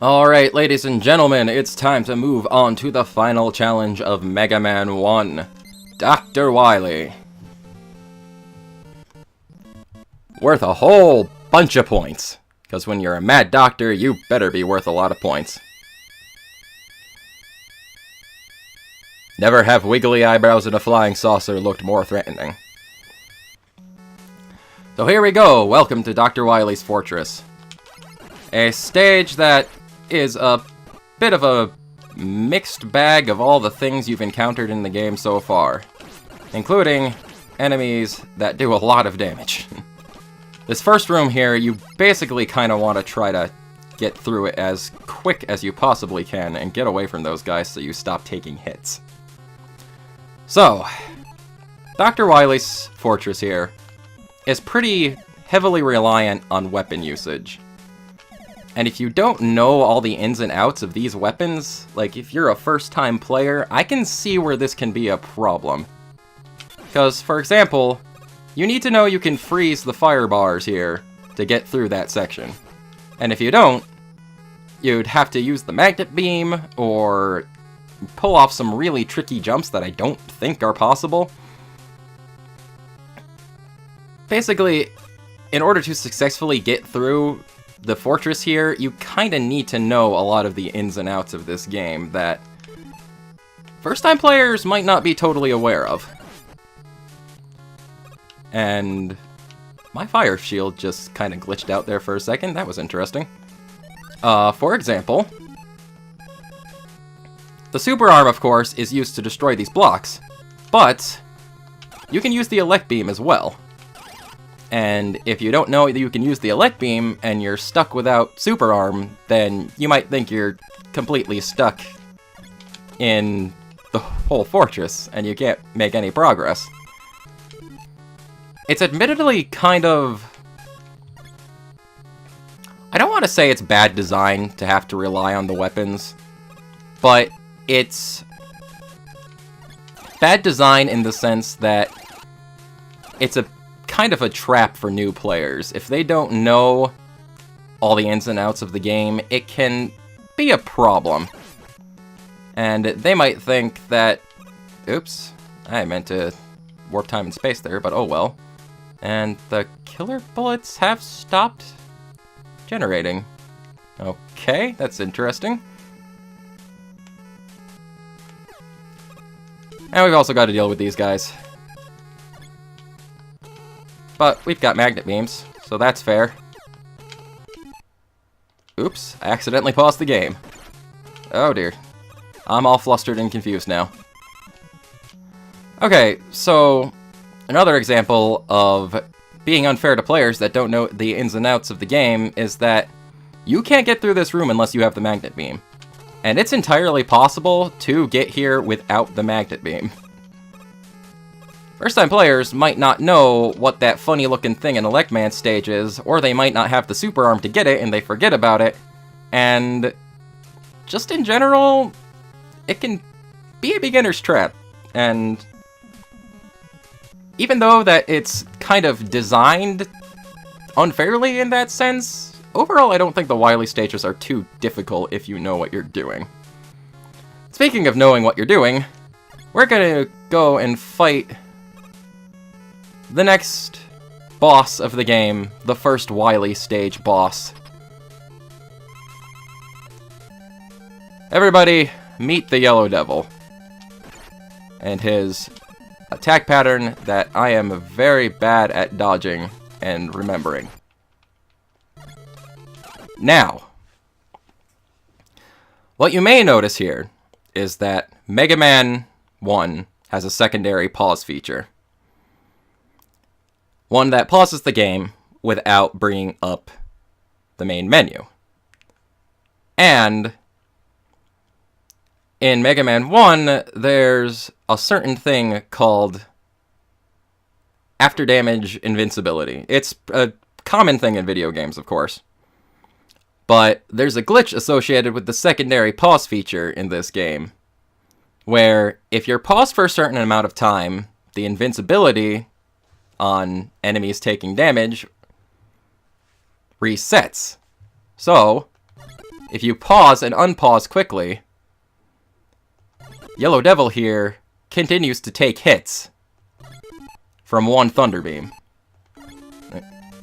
Alright, ladies and gentlemen, it's time to move on to the final challenge of Mega Man 1. Dr. Wily. Worth a whole bunch of points. Because when you're a mad doctor, you better be worth a lot of points. Never have wiggly eyebrows in a flying saucer looked more threatening. So here we go, welcome to Dr. Wily's Fortress. A stage that is a bit of a mixed bag of all the things you've encountered in the game so far, including enemies that do a lot of damage. This first room here, you basically kind of want to try to get through it as quick as you possibly can and get away from those guys so you stop taking hits. So, Dr. Wily's Fortress here is pretty heavily reliant on weapon usage. And if you don't know all the ins and outs of these weapons, like if you're a first-time player, I can see where this can be a problem. Because, for example, you need to know you can freeze the fire bars here to get through that section. And if you don't, you'd have to use the magnet beam or pull off some really tricky jumps that I don't think are possible. Basically, in order to successfully get through the fortress here, you kinda need to know a lot of the ins and outs of this game that first-time players might not be totally aware of. And my fire shield just kinda glitched out there for a second. That was interesting. For example, the super arm, of course, is used to destroy these blocks, but you can use the elect beam as well. And if you don't know that you can use the elect beam and you're stuck without super arm, then you might think you're completely stuck in the whole fortress and you can't make any progress. It's admittedly kind of... I don't want to say it's bad design to have to rely on the weapons, but it's bad design in the sense that it's a kind of a trap for new players. If they don't know all the ins and outs of the game, it can be a problem. And they might think that, oops, I meant to warp time and space there, but oh well. And the killer bullets have stopped generating. Okay, that's interesting. And we've also got to deal with these guys. But we've got magnet beams, so that's fair. Oops, I accidentally paused the game. Oh dear. I'm all flustered and confused now. Okay, so another example of being unfair to players that don't know the ins and outs of the game is that you can't get through this room unless you have the magnet beam. And it's entirely possible to get here without the magnet beam. First-time players might not know what that funny-looking thing in Elect Man stage is, or they might not have the super arm to get it and they forget about it, and just in general, it can be a beginner's trap. And even though that it's kind of designed unfairly in that sense, overall I don't think the Wily stages are too difficult if you know what you're doing. Speaking of knowing what you're doing, we're gonna go and fight the next boss of the game, the first Wily stage boss. Everybody, meet the Yellow Devil. And his attack pattern that I am very bad at dodging and remembering. Now, what you may notice here is that Mega Man 1 has a secondary pause feature. One that pauses the game without bringing up the main menu. And in Mega Man 1, there's a certain thing called after damage invincibility. It's a common thing in video games, of course. But there's a glitch associated with the secondary pause feature in this game, where if you're paused for a certain amount of time, the invincibility on enemies taking damage resets. So, if you pause and unpause quickly, Yellow Devil here continues to take hits from one Thunder Beam.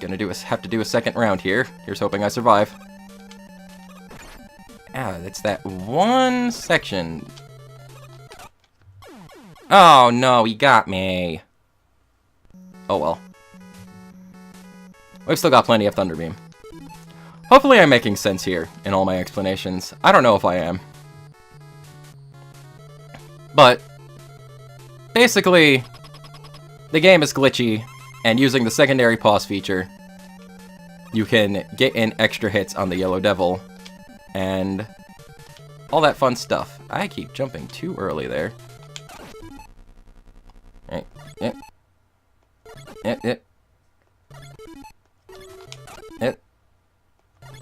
Have to do a second round here. Here's hoping I survive. Ah, that's that one section. Oh no, he got me. Oh well. We've still got plenty of Thunder Beam. Hopefully I'm making sense here in all my explanations. I don't know if I am. But basically, the game is glitchy, and using the secondary pause feature, you can get in extra hits on the Yellow Devil, and all that fun stuff. I keep jumping too early there. Right, yep. Yep, yep. Yep.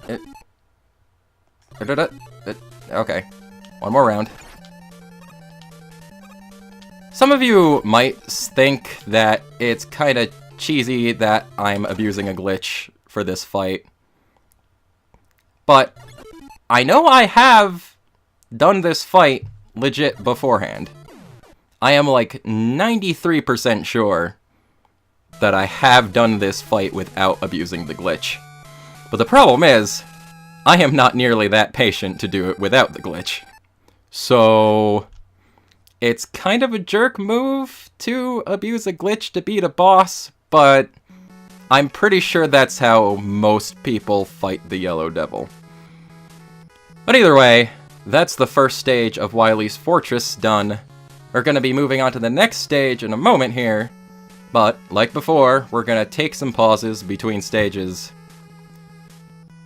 Yep. Okay, one more round. Some of you might think that it's kind of cheesy that I'm abusing a glitch for this fight. But I know I have done this fight legit beforehand. I am like 93% sure that I have done this fight without abusing the glitch. But the problem is, I am not nearly that patient to do it without the glitch. So it's kind of a jerk move to abuse a glitch to beat a boss, but I'm pretty sure that's how most people fight the Yellow Devil. But either way, that's the first stage of Wily's Fortress done. We're going to be moving on to the next stage in a moment here, but like before, we're going to take some pauses between stages,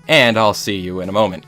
and I'll see you in a moment.